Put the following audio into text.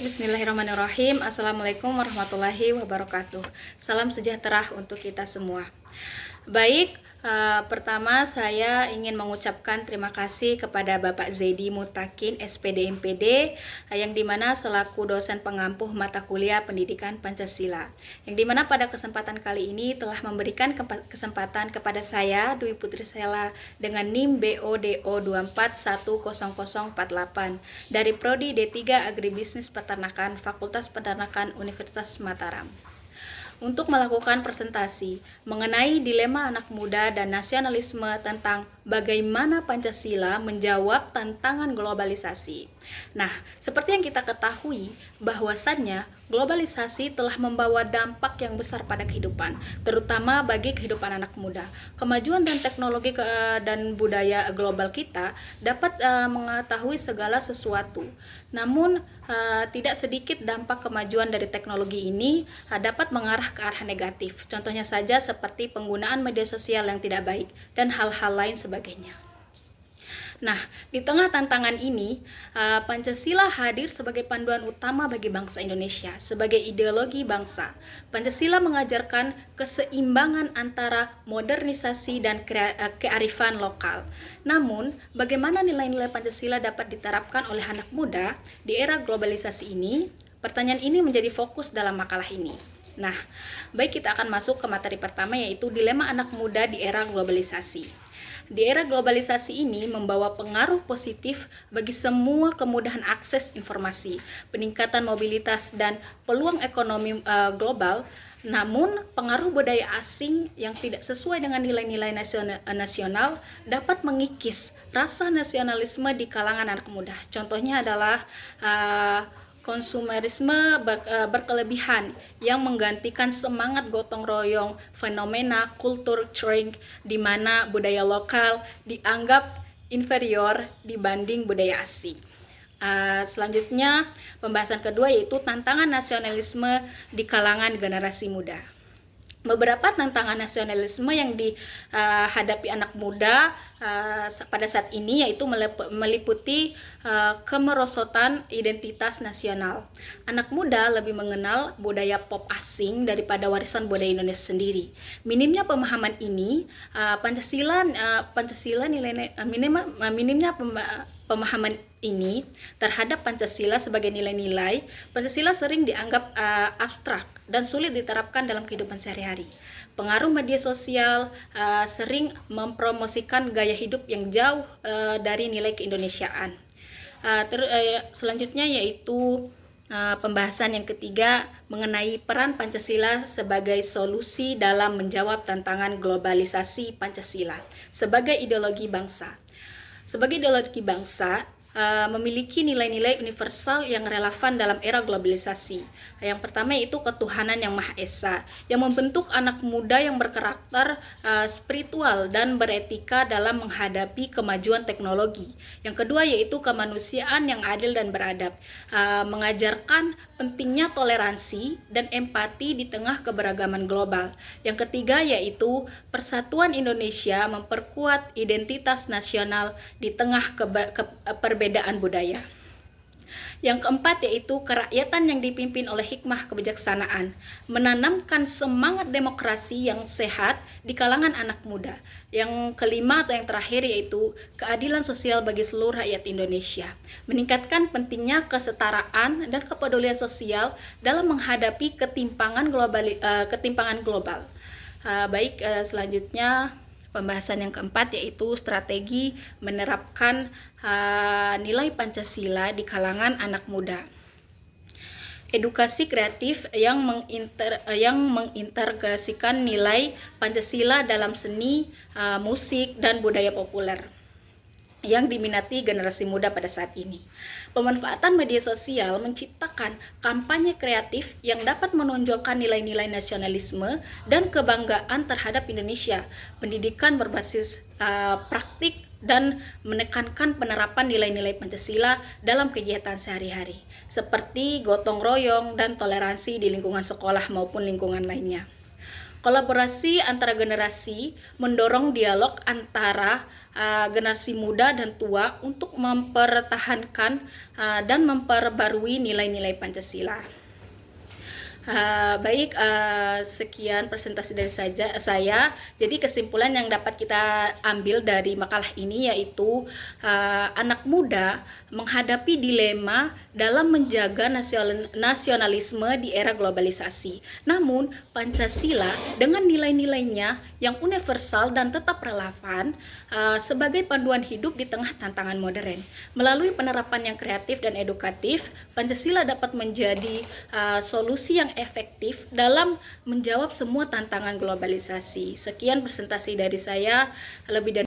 Bismillahirrahmanirrahim. Assalamualaikum warahmatullahi wabarakatuh. Salam sejahtera untuk kita semua. Baik, pertama saya ingin mengucapkan terima kasih kepada Bapak Zaidi Mutakin, SPD MPD, yang dimana selaku dosen pengampuh mata kuliah Pendidikan Pancasila, yang dimana pada kesempatan kali ini telah memberikan kesempatan kepada saya, Dwi Putri Sela, dengan NIM BODO 2410048 dari Prodi D3 Agribisnis Peternakan Fakultas Peternakan Universitas Mataram, untuk melakukan presentasi mengenai dilema anak muda dan nasionalisme tentang bagaimana Pancasila menjawab tantangan globalisasi. Nah, seperti yang kita ketahui bahwasannya globalisasi telah membawa dampak yang besar pada kehidupan, terutama bagi kehidupan anak muda. Kemajuan dan teknologi dan budaya global kita dapat mengetahui segala sesuatu. Namun, tidak sedikit dampak kemajuan dari teknologi ini dapat mengarah ke arah negatif. Contohnya saja seperti penggunaan media sosial yang tidak baik dan hal-hal lain sebagainya. Nah, di tengah tantangan ini, Pancasila hadir sebagai panduan utama bagi bangsa Indonesia, sebagai ideologi bangsa. Pancasila mengajarkan keseimbangan antara modernisasi dan kearifan lokal. Namun, bagaimana nilai-nilai Pancasila dapat diterapkan oleh anak muda di era globalisasi ini? Pertanyaan ini menjadi fokus dalam makalah ini. Nah, baik, kita akan masuk ke materi pertama, yaitu dilema anak muda di era globalisasi. Di era globalisasi ini membawa pengaruh positif bagi semua kemudahan akses informasi, peningkatan mobilitas, dan peluang ekonomi global. Namun, pengaruh budaya asing yang tidak sesuai dengan nilai-nilai nasional dapat mengikis rasa nasionalisme di kalangan anak muda. Contohnya adalah konsumerisme berkelebihan yang menggantikan semangat gotong royong, fenomena kultur shrink di mana budaya lokal dianggap inferior dibanding budaya asing. Selanjutnya, pembahasan kedua yaitu tantangan nasionalisme di kalangan generasi muda. Beberapa tantangan nasionalisme yang dihadapi anak muda pada saat ini yaitu meliputi kemerosotan identitas nasional. Anak muda lebih mengenal budaya pop asing daripada warisan budaya Indonesia sendiri. Minimnya pemahaman ini, minimnya pemahaman ini terhadap Pancasila sebagai nilai-nilai. Pancasila sering dianggap abstrak dan sulit diterapkan dalam kehidupan sehari-hari. Pengaruh media sosial sering mempromosikan gaya hidup yang jauh dari nilai keindonesiaan. Selanjutnya yaitu pembahasan yang ketiga mengenai peran Pancasila sebagai solusi dalam menjawab tantangan globalisasi Pancasila sebagai ideologi bangsa. Sebagai ideologi bangsa, memiliki nilai-nilai universal yang relevan dalam era globalisasi. Yang pertama yaitu ketuhanan yang Maha Esa, yang membentuk anak muda yang berkarakter spiritual dan beretika dalam menghadapi kemajuan teknologi. Yang kedua yaitu kemanusiaan yang adil dan beradab, mengajarkan pentingnya toleransi dan empati di tengah keberagaman global. Yang ketiga yaitu persatuan Indonesia memperkuat identitas nasional di tengah perbedaan budaya. Yang keempat yaitu kerakyatan yang dipimpin oleh hikmah kebijaksanaan, menanamkan semangat demokrasi yang sehat di kalangan anak muda. Yang kelima atau yang terakhir yaitu keadilan sosial bagi seluruh rakyat Indonesia, meningkatkan pentingnya kesetaraan dan kepedulian sosial dalam menghadapi ketimpangan global. Selanjutnya pembahasan yang keempat yaitu strategi menerapkan nilai Pancasila di kalangan anak muda. Edukasi kreatif yang mengintegrasikan nilai Pancasila dalam seni, musik, dan budaya populer yang diminati generasi muda pada saat ini. Pemanfaatan media sosial menciptakan kampanye kreatif yang dapat menonjolkan nilai-nilai nasionalisme dan kebanggaan terhadap Indonesia, pendidikan berbasis praktik, dan menekankan penerapan nilai-nilai Pancasila dalam kegiatan sehari-hari, seperti gotong royong dan toleransi di lingkungan sekolah maupun lingkungan lainnya. Kolaborasi antara generasi mendorong dialog antara generasi muda dan tua untuk mempertahankan dan memperbarui nilai-nilai Pancasila. Sekian presentasi dari saya. Jadi kesimpulan yang dapat kita ambil dari makalah ini yaitu anak muda menghadapi dilema dalam menjaga nasionalisme di era globalisasi. Namun Pancasila dengan nilai-nilainya yang universal dan tetap relevan sebagai panduan hidup di tengah tantangan modern. Melalui penerapan yang kreatif dan edukatif, Pancasila dapat menjadi solusi yang efektif dalam menjawab semua tantangan globalisasi. Sekian presentasi dari saya. Lebih dan